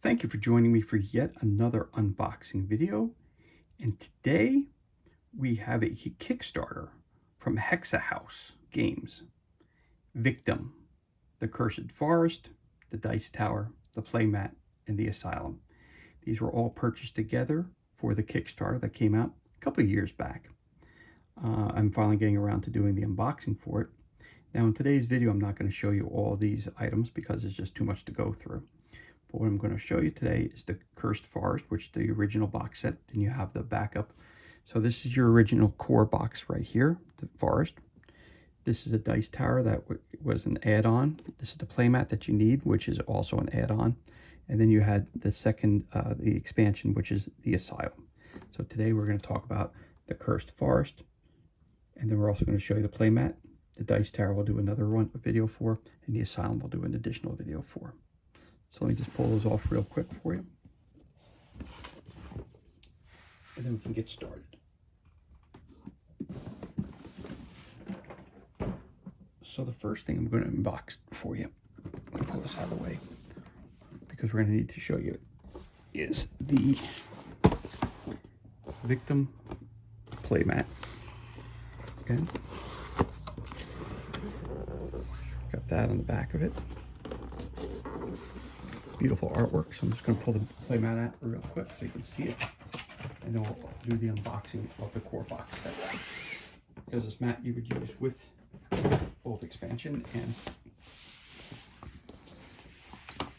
Thank you for joining me for yet another unboxing video. And today we have a Kickstarter from Hexa House Games. Victim, the Cursed Forest, the Dice Tower, the Playmat, and the Asylum. These were all purchased together for the Kickstarter that came out a couple of years back. I'm finally getting around to doing the unboxing for it. Now in today's video, I'm not going to show you all these items because it's just too much to go through. But what I'm going to show you today is the Cursed Forest, which is the original box set. Then you have the backup. So this is your original core box right here, the Forest. This is a Dice Tower that was an add-on. This is the playmat that you need, which is also an add-on. And then you had the second, the expansion, which is the Asylum. So today we're going to talk about the Cursed Forest. And then we're also going to show you the playmat. The Dice Tower we'll do another video for, and the Asylum we'll do an additional video for. So let me just pull those off real quick for you. And then we can get started. So the first thing I'm going to unbox for you, let me pull this out of the way, because we're going to need to show you, is the Victim playmat. Okay. Got that on the back of it. Beautiful artwork. So I'm just going to pull the playmat out real quick so you can see it, and then we'll do the unboxing of the core box set. Because this mat you would use with both expansion and.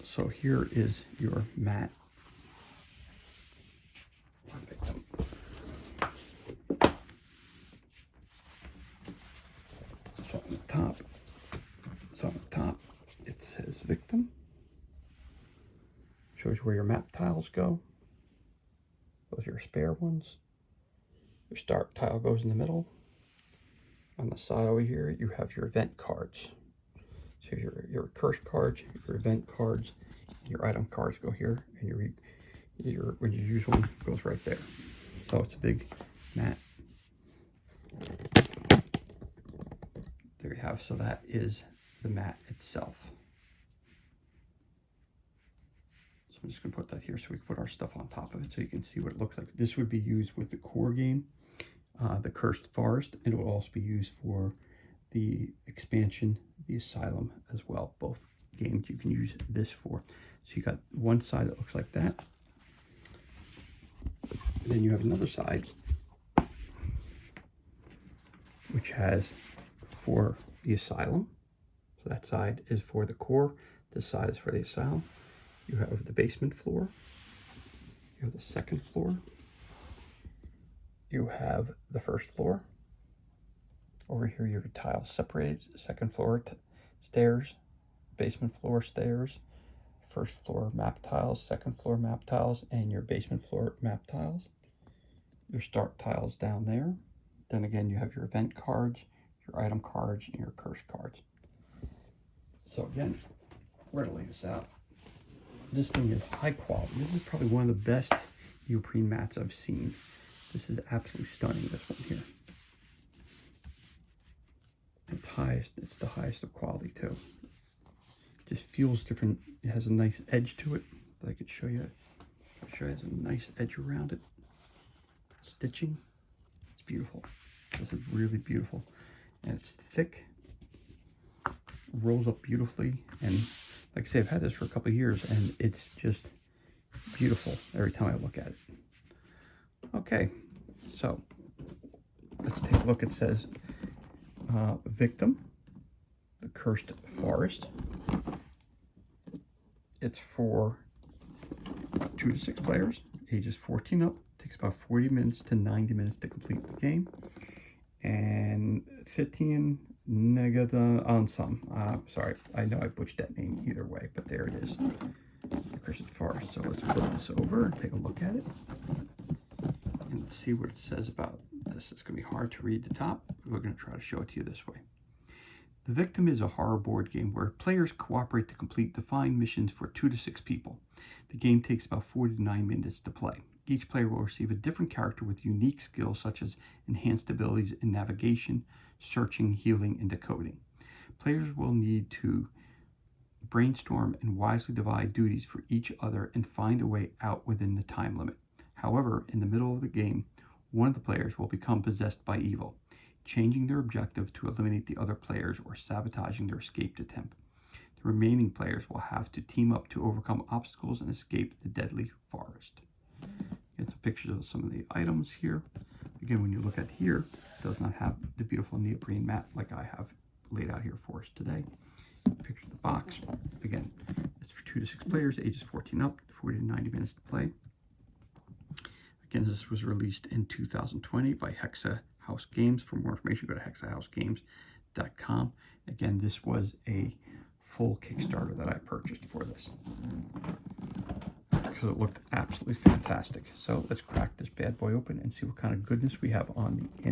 So here is your mat for Victim. So on the top, it says Victim. Shows you where your map tiles go. Those are your spare ones. Your start tile goes in the middle. On the side over here, you have your event cards. So your curse cards, your event cards, your item cards go here, and when you use one, it goes right there. So it's a big mat. There you have. So that is the mat itself. I'm just going to put that here so we can put our stuff on top of it so you can see what it looks like. This would be used with the core game, the Cursed Forest, and it will also be used for the expansion, the Asylum as well. Both games you can use this for. So you got one side that looks like that. And then you have another side which has for the Asylum. So that side is for the core. This side is for the Asylum. You have the basement floor, you have the second floor, you have the first floor. Over here your tiles separated, second floor stairs, basement floor stairs, first floor map tiles, second floor map tiles, and your basement floor map tiles. Your start tiles down there. Then again you have your event cards, your item cards, and your curse cards. So again, we're going to lay this out. This thing is high quality. This is probably one of the best neoprene mats I've seen. This is absolutely stunning, this one here. It's the highest of quality too. It just feels different. It has a nice edge to it that I could show you. It has a nice edge around it. Stitching. It's beautiful. This is really beautiful. And it's thick. Rolls up beautifully, and like I say, I've had this for a couple of years and it's just beautiful every time I look at it. Okay, so let's take a look. It says Victim, the Cursed Forest. It's for 2 to 6 players, ages 14 up. It takes about 40 minutes to 90 minutes to complete the game. And 15 Negata on some. Sorry, I know I butchered that name either way, but there it is. The Cursed Forest. So let's flip this over and take a look at it. And let's see what it says about this. It's going to be hard to read the top. We're going to try to show it to you this way. The Victim is a horror board game where players cooperate to complete defined missions for 2 to 6 people. The game takes about 40 to 9 minutes to play. Each player will receive a different character with unique skills such as enhanced abilities in navigation, searching, healing, and decoding. Players will need to brainstorm and wisely divide duties for each other and find a way out within the time limit. However, in the middle of the game, one of the players will become possessed by evil, changing their objective to eliminate the other players or sabotaging their escape attempt. The remaining players will have to team up to overcome obstacles and escape the deadly forest. Get some pictures of some of the items here. Again, when you look at here, it does not have the beautiful neoprene mat like I have laid out here for us today. Picture of the box. Again, it's for 2 to 6 players, ages 14 up, 40 to 90 minutes to play. Again, this was released in 2020 by Hexa House Games. For more information, go to hexahousegames.com. Again, this was a full Kickstarter that I purchased for this because it looked absolutely fantastic. So let's crack this bad boy open and see what kind of goodness we have on the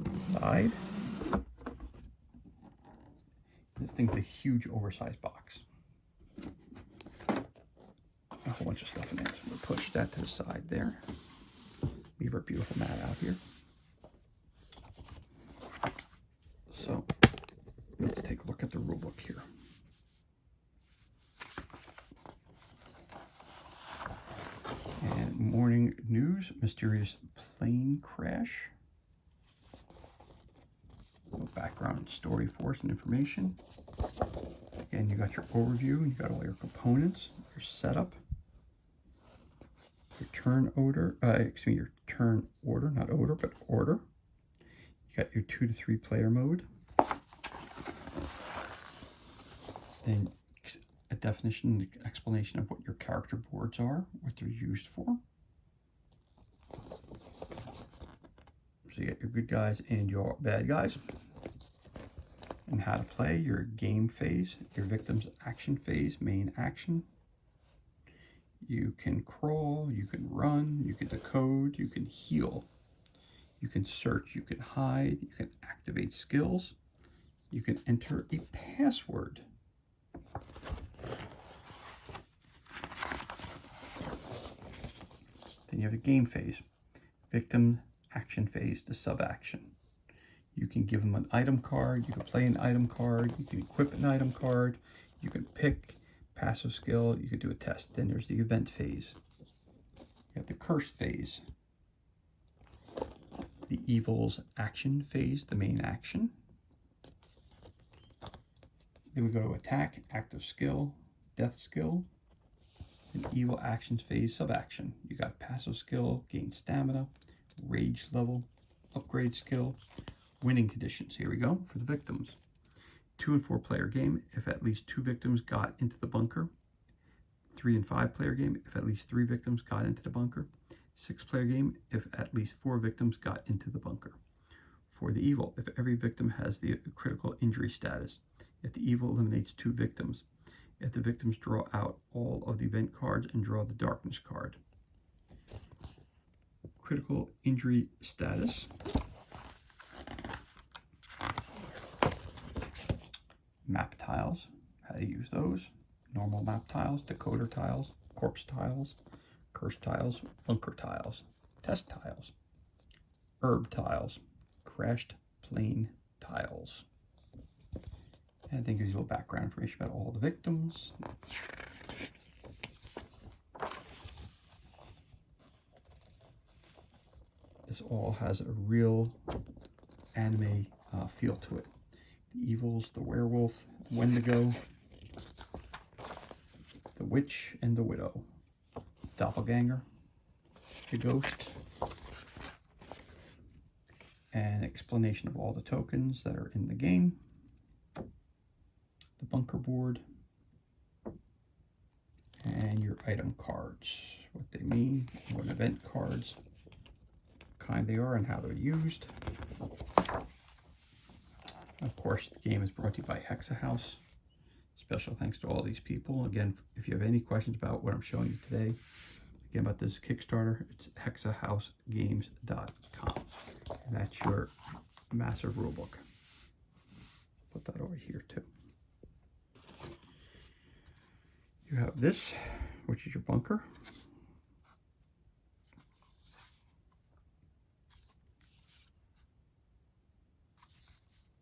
inside. This thing's a huge oversized box. A whole bunch of stuff in there. So we'll push that to the side there. Leave our beautiful mat out here. So let's take a look at the rule book here. And morning news, mysterious plane crash. Background story for us and information. Again, you got your overview, and you got all your components, your setup, your turn order, your turn order, not odor, but order. You got your 2 to 3 player mode. Then a definition, explanation of what your character boards are, what they're used for. So you got your good guys and your bad guys. And how to play, your game phase, your victim's action phase, main action. You can crawl, you can run, you can decode, you can heal, you can search, you can hide, you can activate skills, you can enter a password. Then you have a game phase, victim action phase, the sub-action. You can give them an item card, you can play an item card, you can equip an item card, you can pick passive skill, you can do a test. Then there's the event phase. You have the curse phase, the evil's action phase, the main action. Then we go to attack, active skill, death skill, and evil actions phase, sub-action. You got passive skill, gain stamina, rage level, upgrade skill, winning conditions. Here we go for the victims. 2 and 4 player game if at least 2 victims got into the bunker. 3 and 5 player game if at least 3 victims got into the bunker. 6 player game if at least 4 victims got into the bunker. For the evil, if every victim has the critical injury status. If the evil eliminates 2 victims. If the victims draw out all of the event cards and draw the darkness card. Critical injury status. Map tiles, how to use those. Normal map tiles, decoder tiles, corpse tiles, curse tiles, bunker tiles, test tiles, herb tiles, crashed plane tiles. And then gives you a little background information about all the victims. This all has a real anime feel to it. The evils, the werewolf, the wendigo, the witch, and the widow. Doppelganger, the ghost, and explanation of all the tokens that are in the game. The bunker board, and your item cards, what they mean, what event cards, what kind they are, and how they're used. Of course, the game is brought to you by Hexa House. Special thanks to all these people. Again, if you have any questions about what I'm showing you today, again about this Kickstarter, it's hexahousegames.com. And that's your massive rulebook. Put that over here too. You have this, which is your bunker.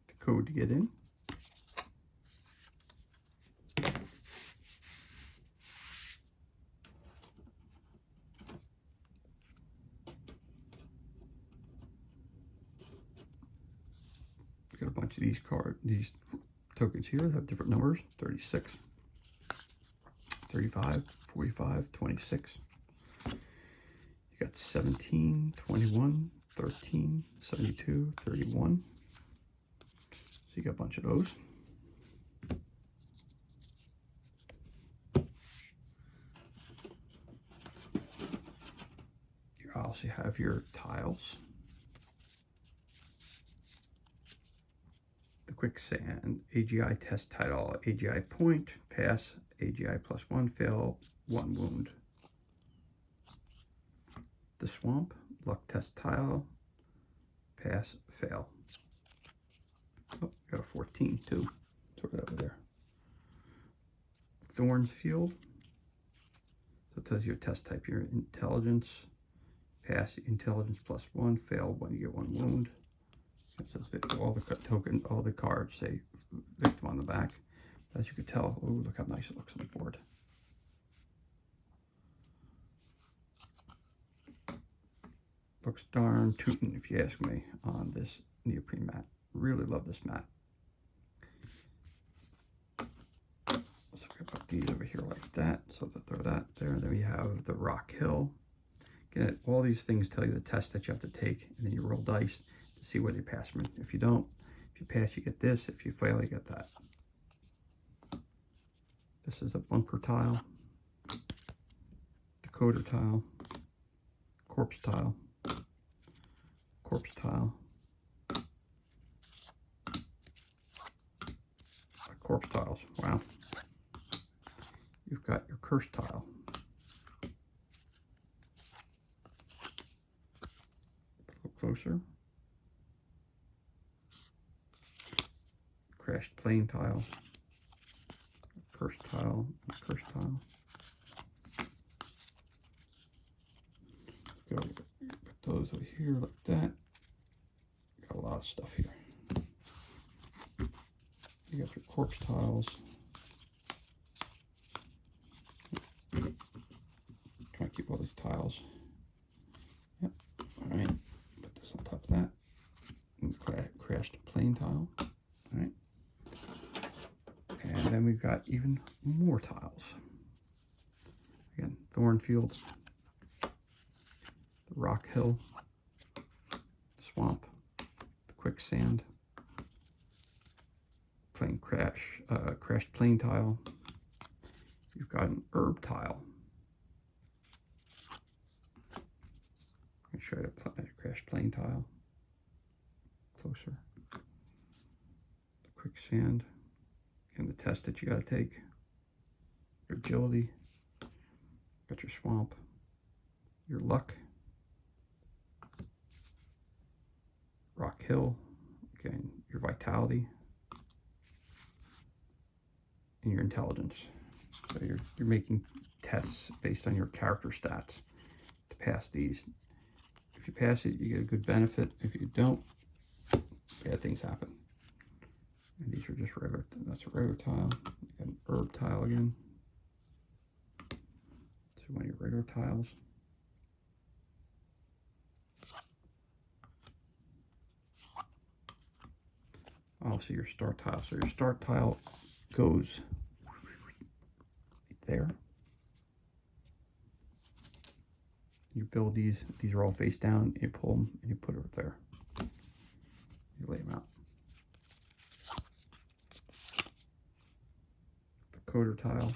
The code to get in. each of these tokens here have different numbers: 36, 35, 45, 26. You got 17, 21, 13, 72, 31. So you got a bunch of those. You also have your tiles. The quicksand, AGI test title, AGI point, pass, AGI +1, fail, 1 wound. The swamp, luck test tile, pass, fail. Oh, got a 14 too. Throw it over there. Thorns field. So it tells you your test type, your intelligence, pass, intelligence +1, fail 1, you get 1 wound. It says victim, all the cards say victim on the back. As you can tell, oh, look how nice it looks on the board. Looks darn tootin', if you ask me, on this neoprene mat. Really love this mat. So I put these over here like that, so to throw that there. And then we have the rock hill. Again, all these things tell you the test that you have to take, and then you roll dice to see whether you pass them. If you don't, if you pass, you get this. If you fail, you get that. This is a bunker tile, decoder tile, corpse tile, corpse tile, corpse tiles. Wow. You've got your curse tile. A little closer. Crashed plane tile, curse tile, and curse tile. Let's go put those over here like that. Got a lot of stuff here. You got your corpse tiles. Try to keep all these tiles. Yep. All right. Put this on top of that. And crashed plane tile. All right. And then we've got even more tiles. Again, Thornfield, the Rock Hill, Swamp, the Quicksand, plane crashed plane tile. You've got an herb tile. I'll show you a crashed plane tile. Closer. The Quicksand. And the test that you got to take, your agility, got your swamp, your luck, rock hill, again, your vitality, and your intelligence. So you're making tests based on your character stats to pass these. If you pass it, you get a good benefit. If you don't, bad things happen. And these are just regular, that's a regular tile. You got an herb tile again. So one of your regular tiles. Also your start tile. So your start tile goes right there. You build these are all face down, you pull them and you put it right there. You lay them out. Coder tile,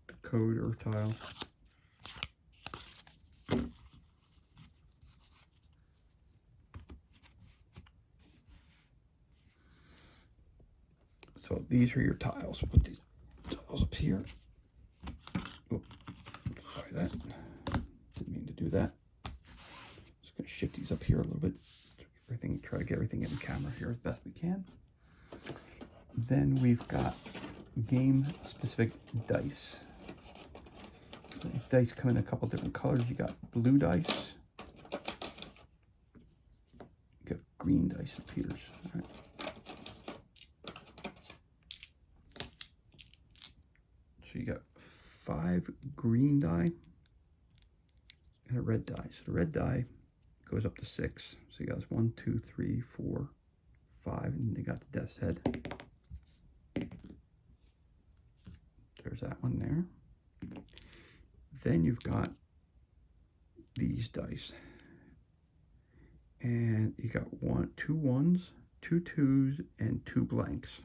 the coder tile, so these are your tiles. Put these tiles up here. Oh, sorry, that didn't mean to do that. Just gonna shift these up here a little bit. Try to get everything in the camera here as best we can. Then we've got game specific dice. These dice come in a couple different colors. You got blue dice, you got green dice appears. All right. So you got 5 green die and a red die. So the red die goes up to 6. So you got 1, 2, 3, 4, 5, and you got the death's head. There's that one there. Then you've got these dice. And you got 2 1s, 2 2s, and 2 blanks.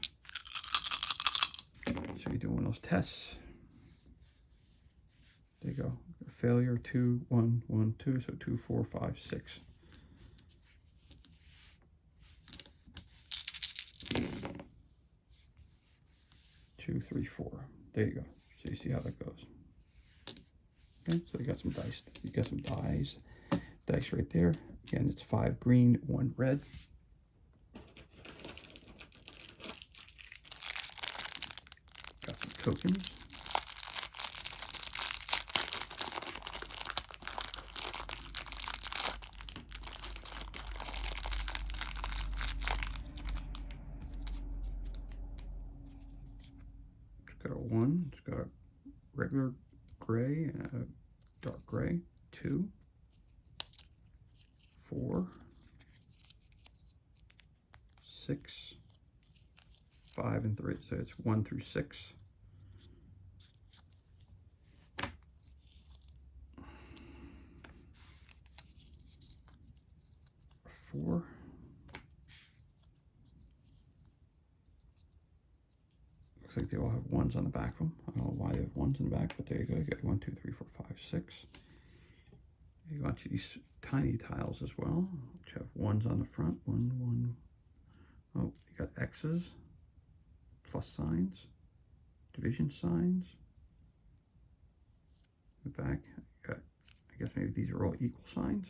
So you're doing those tests. There you go. Failure 2, 1, 1, 2. So 2, 4, 5, 6. Two, 3, 4. There you go. So you see how that goes. Okay, so you got some dice. You got some dice right there. Again, it's 5 green, 1 red. Got some tokens. It's got a 1. It's got a regular gray and a dark gray. 2, 4, 6, 5, and 3. So it's 1 through 6. 4. Looks like they all have 1s on the back of them. I don't know why they have 1s in the back, but there you go. You got 1, 2, 3, 4, 5, 6. You got these tiny tiles as well, which have 1s on the front. 1, 1. Oh, you got X's, plus signs, division signs. In the back, you got, I guess maybe these are all equal signs.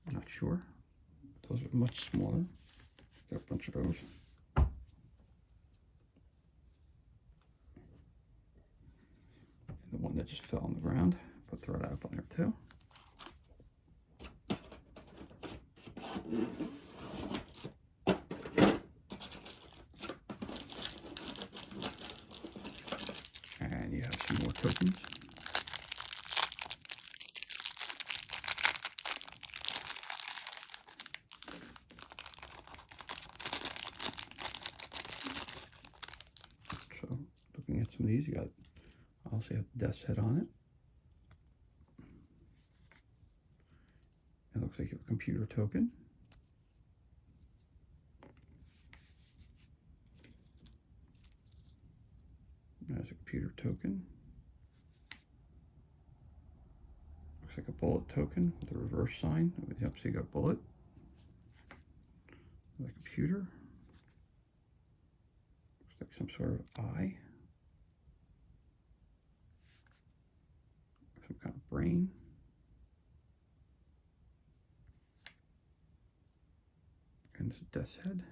I'm not sure. Those are much smaller. Got a bunch of those. And the one that just fell on the ground. But throw that up on there too. And you have some more tokens. So looking at some of these, you got also have the death's head on it. It looks like you have a computer token. There's a computer token. Looks like a bullet token with a reverse sign. Yep, so you got a bullet. The computer. Looks like some sort of eye. Some kind of brain. And it's a death's head.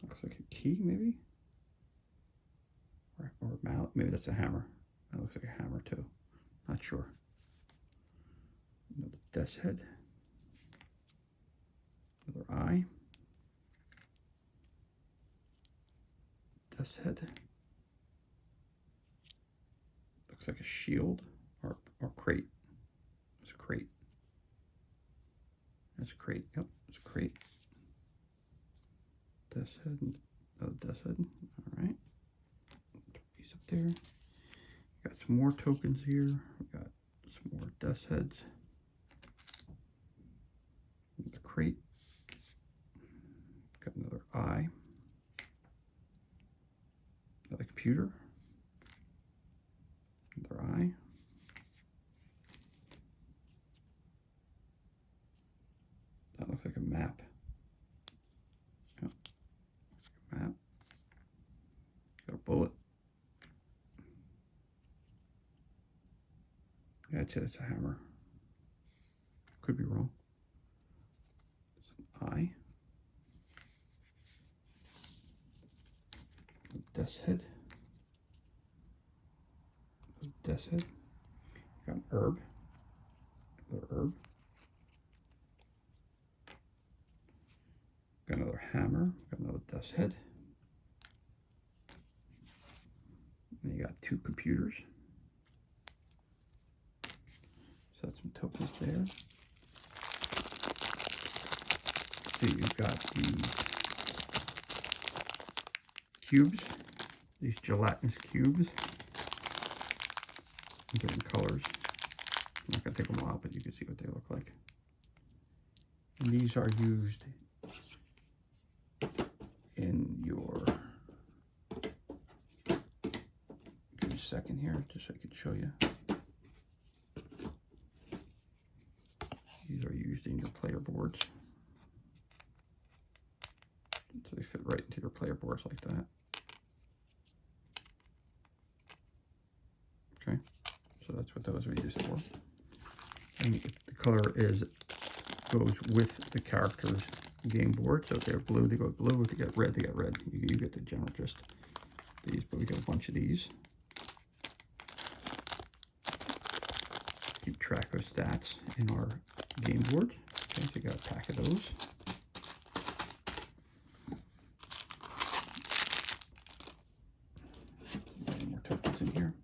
Looks like a key, maybe? Or a mallet. Maybe that's a hammer. That looks like a hammer, too. Not sure. Another death's head. Another eye. Death's head. Looks like a shield or crate. It's a crate. That's a crate. Yep, it's a crate. Death's head. Another death's head. All right. Put these up there. Got some more tokens here. We got some more death's heads. Another crate. Got another eye. Another computer. Another eye. That looks like a map. Yep. Looks like a map. Got a bullet. Yeah, I'd say it's a hammer. Could be wrong. It's an eye. Death's head. Death's head. Got an herb. Another herb. Got another hammer. Got another death's head. And you got 2 computers. So that's some tokens there. So you've got these cubes, these gelatinous cubes in different colors. I'm not going to take them all out, but you can see what they look like. And these are used in your, give me a second here, just so I can show you. These are used in your player boards. So they fit right into your player boards like that. Okay, so that's what those are used for. And the color goes with the character's game board. So if they're blue, they go blue. If they get red, they get red. You get the general gist. These, but we got a bunch of these. Keep track of stats in our game board. Okay, so you got a pack of those. More tokens in here.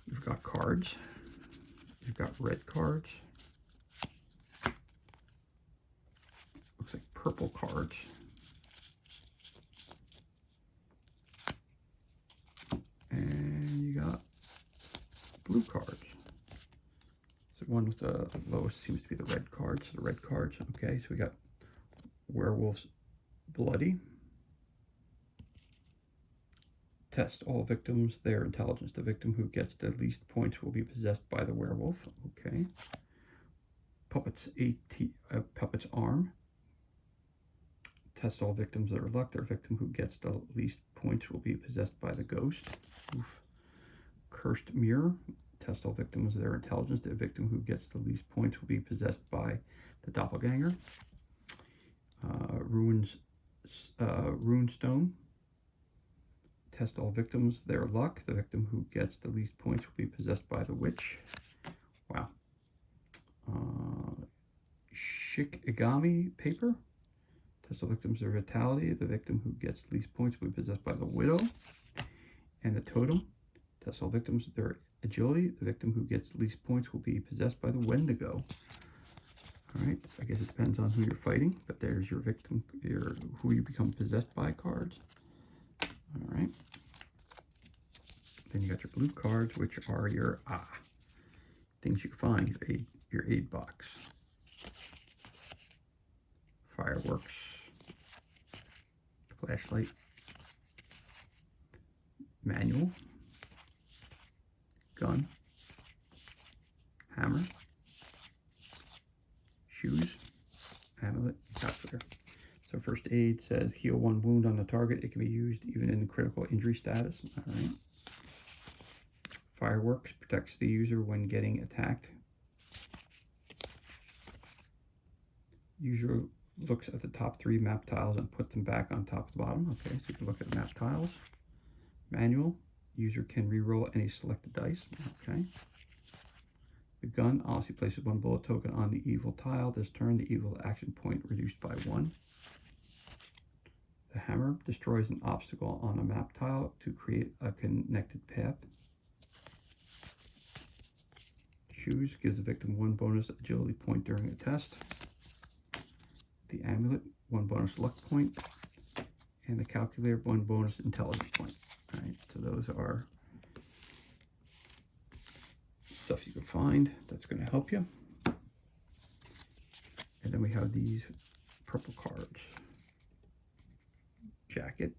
You've got cards. You've got red cards. Looks like purple cards. And you got blue cards. So one with the lowest seems to be the red cards. The red cards. Okay, so we got Werewolf's Bloody. Test all victims, their intelligence. The victim who gets the least points will be possessed by the werewolf. Okay. Puppet's arm. Test all victims that are luck. Their victim who gets the least points will be possessed by the ghost. Oof. Cursed mirror. Test all victims their intelligence. The victim who gets the least points will be possessed by the doppelganger. Runestone. Test all victims their luck. The victim who gets the least points will be possessed by the witch. Wow. Shikigami paper. Test all victims their vitality. The victim who gets the least points will be possessed by the widow. And the totem. Test all victims their agility. The victim who gets the least points will be possessed by the wendigo. Alright, I guess it depends on who you're fighting, but there's your victim, who you become possessed by cards. Alright. Then you got your blue cards, which are your things you can find, your aid box. Fireworks. Flashlight. Manual. Gun. Hammer. Shoes. Amulet. Calculator. So first aid says heal 1 wound on the target. It can be used even in critical injury status. All right. Fireworks protects the user when getting attacked. User looks at the top 3 map tiles and puts them back on top of the bottom. Okay, so you can look at the map tiles. Manual. User can re-roll any selected dice. Okay. The gun also places 1 bullet token on the evil tile. This turn, the evil action point reduced by 1. The hammer destroys an obstacle on a map tile to create a connected path. Shoes gives the victim 1 bonus agility point during a test. The amulet, 1 bonus luck point. And the calculator, 1 bonus intelligence point. All right, so those are stuff you can find that's going to help you. And then we have these purple cards. Jacket,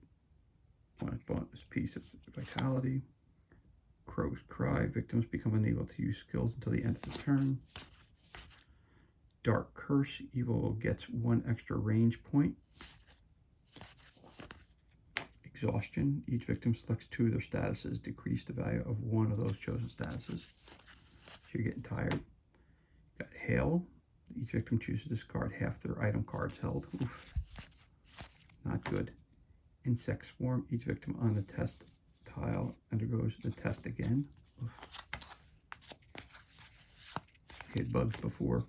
1 bonus piece of vitality. Crow's Cry, victims become unable to use skills until the end of the turn. Dark Curse, evil gets 1 extra range point. Exhaustion, each victim selects 2 of their statuses, decrease the value of 1 of those chosen statuses. So you're getting tired. Got Hail, each victim chooses to discard half their item cards held. Oof. Not good. insect swarm. Each victim on the test tile undergoes the test again. Oof. Hit bugs before.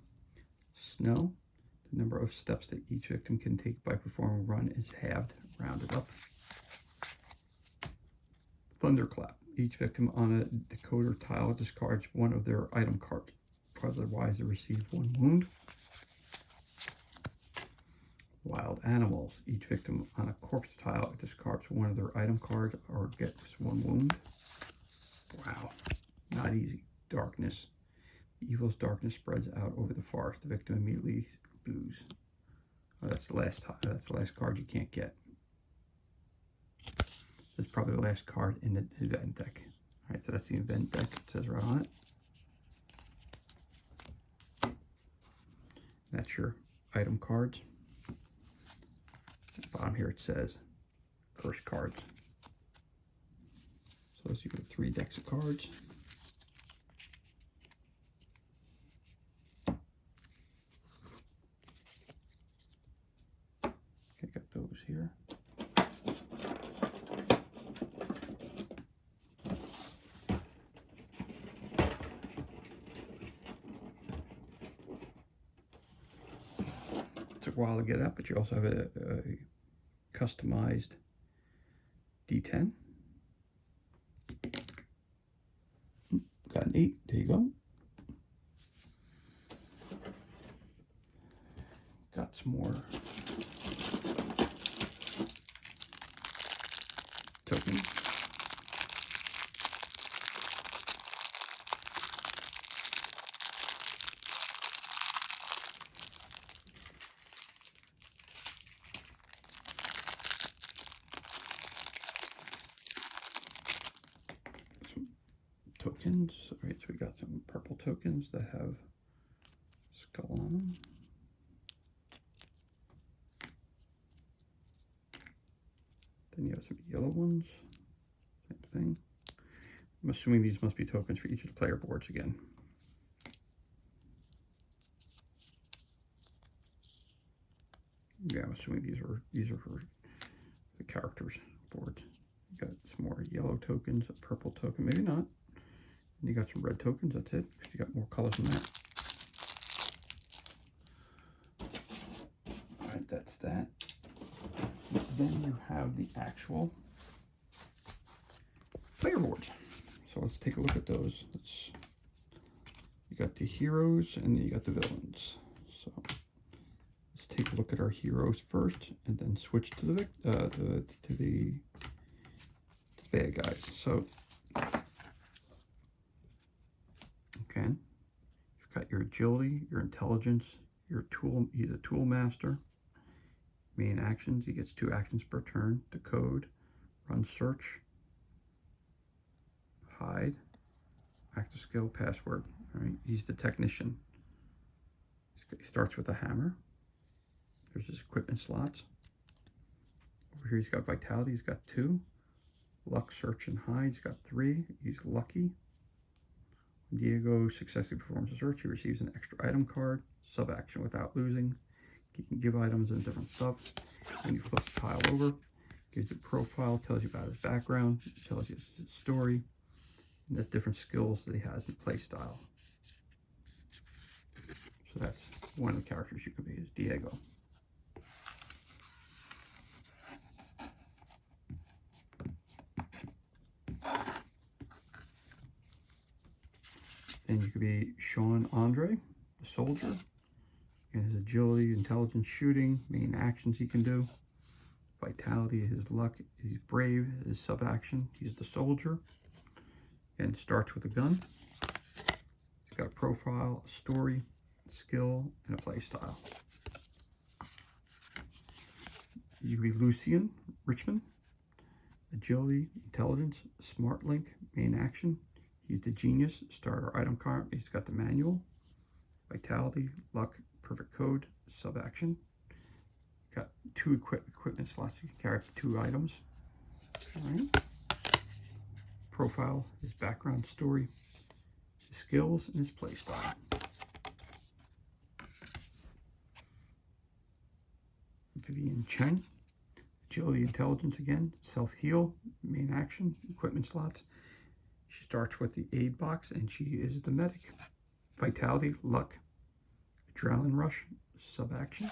Snow. The number of steps that each victim can take by performing a run is halved, rounded up. Thunderclap. Each victim on a decoder tile discards one of their item cards. Otherwise, they receive one wound. Wild animals. Each victim on a corpse tile discards one of their item cards or gets one wound. Wow, not easy. Darkness. The evil's darkness spreads out over the forest. The victim immediately loses. Oh, that's the last tile. That's the last card you can't get. That's probably the last card in the event deck. All right, so that's the event deck. It says right on it. That's your item cards. At the bottom here it says curse cards. So those are your 3 decks of cards. Okay, got those here. Took a while to get up, but you also have a customized D10. Got an 8. There you go. Got some more tokens. Tokens. All right, so we got some purple tokens that have skull on them. Then you have some yellow ones. Same thing. I'm assuming these must be tokens for each of the player boards again. Yeah, I'm assuming these are for the characters boards. You got some more yellow tokens, a purple token, maybe not. And you got some red tokens, that's it, because you got more colors than that. Alright, that's that. Then you have the actual player boards. So let's take a look at those. You got the heroes and then you got the villains. So let's take a look at our heroes first and then switch to the bad guys. So okay, you've got your agility, your intelligence, your tool. He's a tool master. Main actions, he gets 2 actions per turn. Decode, run search, hide, active skill, password. All right, he's the technician. He starts with a hammer. There's his equipment slots. Over here he's got vitality, he's got 2. Luck, search, and hide, he's got 3. He's lucky. When Diego successfully performs a search, he receives an extra item card. Sub action without losing. He can give items and different stuff. When you flip the tile over, gives the profile, tells you about his background, tells you his story, and there's different skills that he has and play style. So that's one of the characters you could be, is Diego. Then you could be Sean Andre, the soldier. And his agility, intelligence, shooting, main actions he can do. Vitality, his luck, he's brave, his sub action, he's the soldier. And starts with a gun. He's got a profile, a story, a skill, and a play style. You could be Lucian Richmond. Agility, intelligence, smart link, main action. He's the genius, starter item card. He's got the manual. Vitality, luck, perfect code, sub action. Got 2 equipment slots. You can carry up to 2 items. All right. Profile, his background story, his skills, and his play style. Vivian Cheng, Agility, intelligence again, self-heal, main action, equipment slots. She starts with the aid box and she is the medic. Vitality, luck, adrenaline rush, sub-action.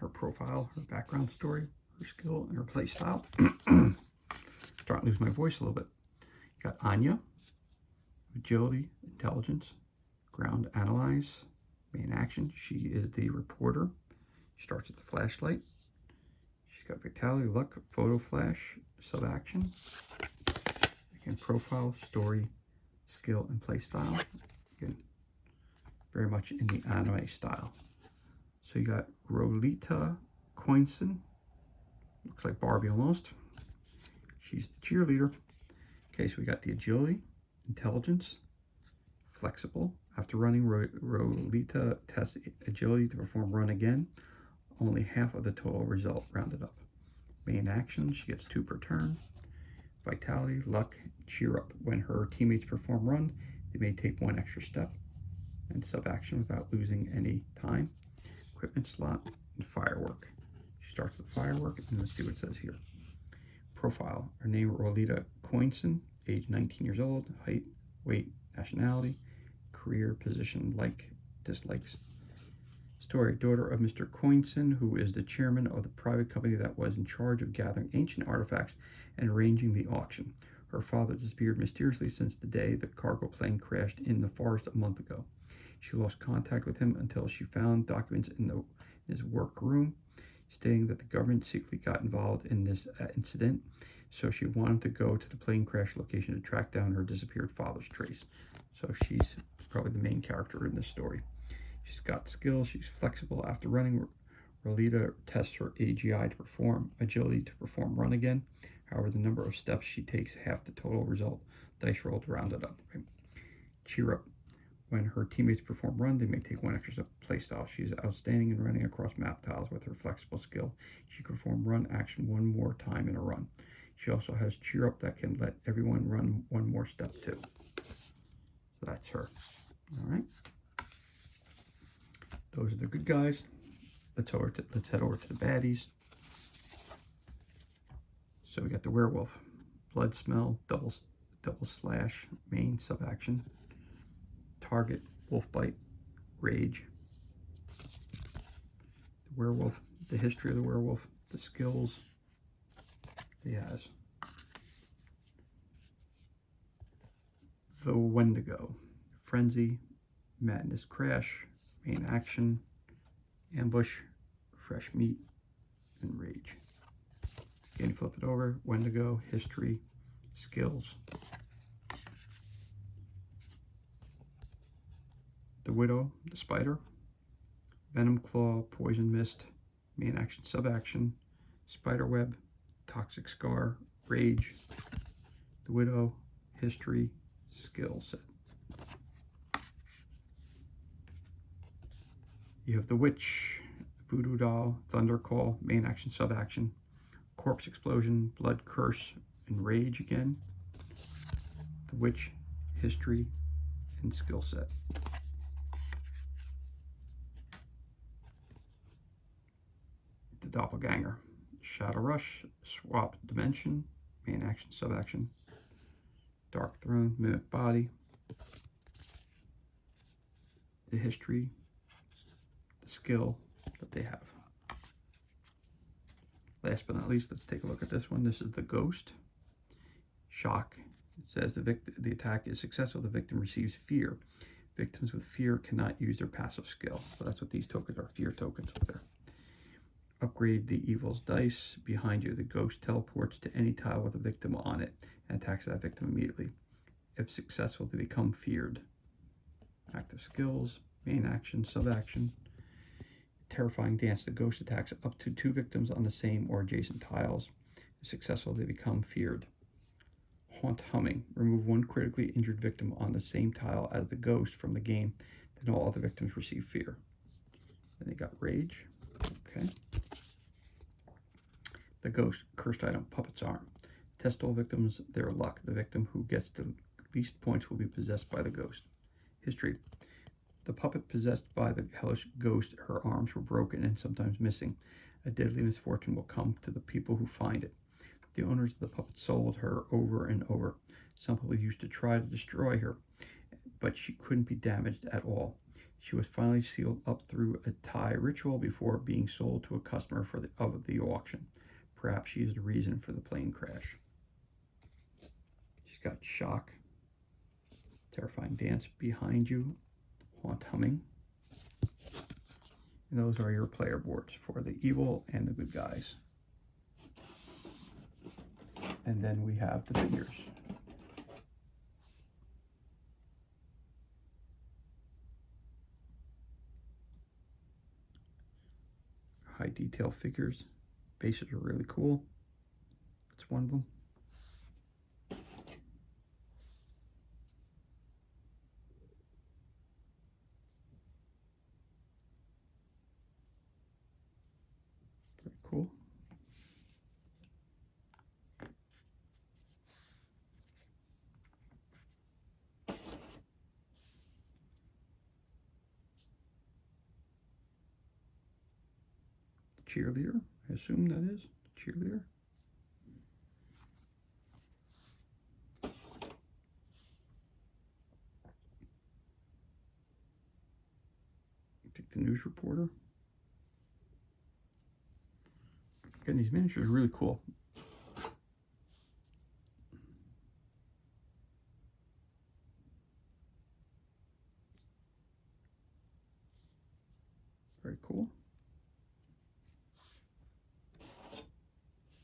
Her profile, her background story, her skill, and her play style. Starting to lose my voice a little bit. You got Anya, agility, intelligence, ground analyze, main action. She is the reporter. She starts with the flashlight. She's got vitality, luck, photo flash, sub action. Again, profile, story, skill, and play style. Again, very much in the anime style. So you got Rolita Coinson. Looks like Barbie almost. She's the cheerleader. Okay, so we got the agility, intelligence, flexible. After running, Rolita tests agility to perform run again. Only half of the total result rounded up. Main action, she gets 2 per turn. Vitality, luck, cheer up. When her teammates perform run, they may take 1 extra step. And sub action without losing any time. Equipment slot, and firework. She starts with firework, and let's see what it says here. Profile, her name Rolita Coinson, age 19 years old, height, weight, nationality, career, position, like, dislikes. Story, daughter of Mr. Coinson, who is the chairman of the private company that was in charge of gathering ancient artifacts and arranging the auction. Her father disappeared mysteriously since the day the cargo plane crashed in the forest a month ago. She lost contact with him until she found documents in his workroom stating that the government secretly got involved in this incident, so she wanted to go to the plane crash location to track down her disappeared father's trace. So she's probably the main character in this story. She's got skills, she's flexible. After running, Rolita tests her AGI to perform agility to perform run again. However, the number of steps she takes half the total result. Dice rolled rounded up. Right? Cheer up. When her teammates perform run, they may take 1 extra step. Playstyle. She's outstanding in running across map tiles with her flexible skill. She can perform run action 1 more time in a run. She also has cheer up that can let everyone run 1 more step too. So that's her. All right. Those are the good guys. Let's head over to the baddies. So we got the werewolf, blood smell, double slash, main sub action. Target, wolf bite, rage. The werewolf, the history of the werewolf, the skills he has. The Wendigo, frenzy, madness, crash, main action, ambush, fresh meat, and rage. Again, flip it over, Wendigo, history, skills. The Widow, the spider, venom claw, poison mist, main action, sub action, spider web, toxic scar, rage. The Widow, history, skill set. You have the Witch, voodoo doll, thunder call, main action, sub action, corpse explosion, blood curse, and rage again. The Witch, history, and skill set. The Doppelganger, Shadow Rush, swap dimension, main action, sub action, Dark Throne, mimic body, the history, the skill that they have. Last but not least, let's take a look at this one. This is the Ghost. Shock. It says the attack is successful. The victim receives fear. Victims with fear cannot use their passive skill. So that's what these tokens are, fear tokens over there. Upgrade the evil's dice. Behind you, the ghost teleports to any tile with a victim on it and attacks that victim immediately. If successful, they become feared. Active skills, main action, sub action. Terrifying dance. The ghost attacks up to 2 victims on the same or adjacent tiles. If successful, they become feared. Haunt humming. Remove 1 critically injured victim on the same tile as the ghost from the game. Then all other victims receive fear. Then they got rage. Okay. The Ghost, cursed item, puppet's arm. Test all victims their luck. The victim who gets the least points will be possessed by the ghost. History. The puppet possessed by the hellish ghost, her arms were broken and sometimes missing. A deadly misfortune will come to the people who find it. The owners of the puppet sold her over and over. Some people used to try to destroy her, but she couldn't be damaged at all. She was finally sealed up through a Thai ritual before being sold to a customer of the auction. Perhaps she is the reason for the plane crash. She's got shock, terrifying dance behind you, haunt humming. And those are your player boards for the evil and the good guys. And then we have the figures. High detail figures. Bases are really cool. That's one of them. Very cool. Cheerleader, I assume that is cheerleader. I think the news reporter. Again, these miniatures are really cool. Very cool.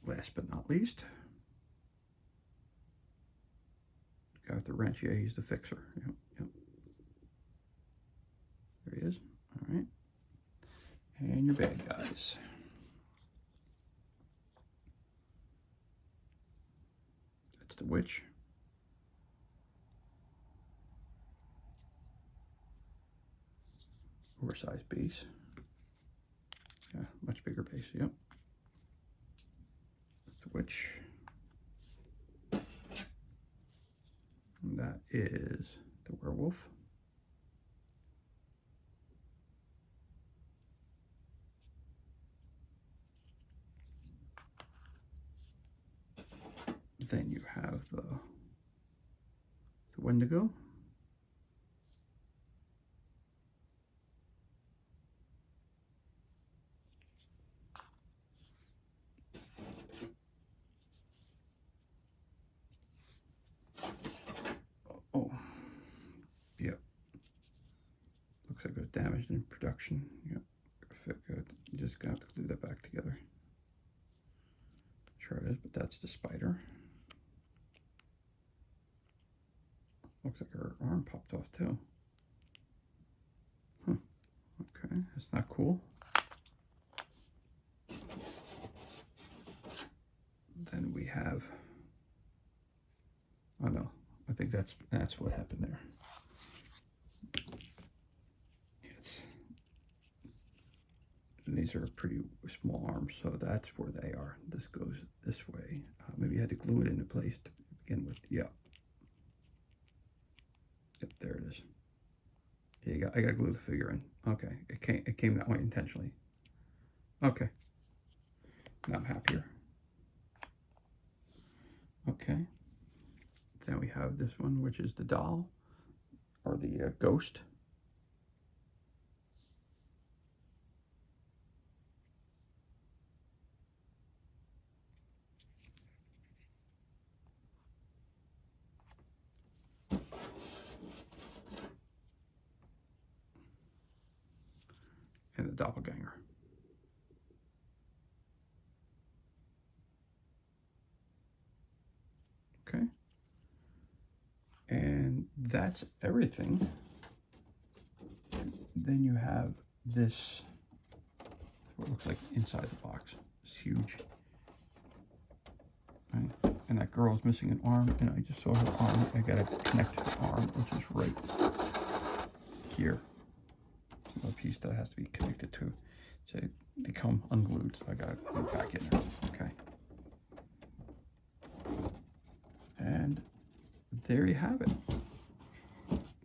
Last but not least, got the wrench. Yeah, he's the fixer. Yep. There he is. All right. And your bad guys. That's the witch. Oversized base. Yeah, much bigger base. Yep. That's the witch. And that is the werewolf. Then you have the Wendigo. Oh, yep. Looks like it was damaged in production. Yep. Good. You just got to glue that back together. Sure it is, but that's the spider. Looks like her arm popped off too. Huh. Okay, that's not cool. Then we have, oh no, I think that's what happened there. These are pretty small arms, so that's where they are. This goes this way. Maybe you had to glue it into place to begin with. Yeah. Yep, there it is. Yeah, I got to glue the figure in. Okay, it came that way intentionally. Okay. Now I'm happier. Okay. Then we have this one, which is the doll, or the ghost. And the doppelganger. Okay. And that's everything. Then you have this, what looks like inside the box. It's huge. Right. And that girl's missing an arm, and I just saw her arm. I gotta connect her arm, which is right here. It's another piece that has to be connected to. So they come unglued, so I gotta glue it back in there. Okay. And there you have it.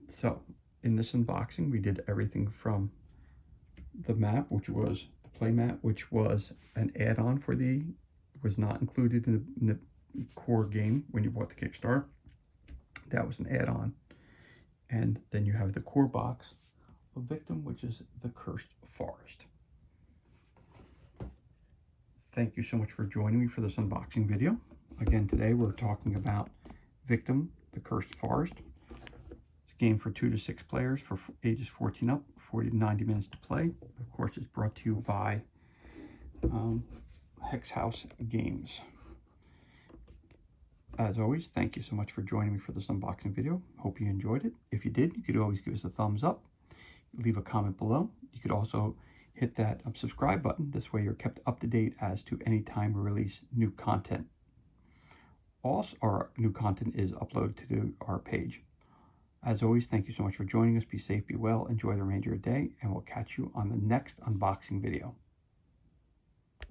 So in this unboxing, we did everything from the map, which was the playmat, which was an add-on for was not included in the core game when you bought the Kickstarter. That was an add-on. And then you have the core box of Victim, which is the Cursed Forest. Thank you so much for joining me for this unboxing video. Again, today we're talking about Victim, the Cursed Forest. It's a game for 2 to 6 players for ages 14 up, 40 to 90 minutes to play. Of course, it's brought to you by Hex House Games. As always, thank you so much for joining me for this unboxing video. Hope you enjoyed it. If you did, you could always give us a thumbs up. Leave a comment below. You could also hit that subscribe button. This way you're kept up to date as to any time we release new content. Also, our new content is uploaded to our page. As always, thank you so much for joining us. Be safe, be well, enjoy the remainder of your day, and we'll catch you on the next unboxing video.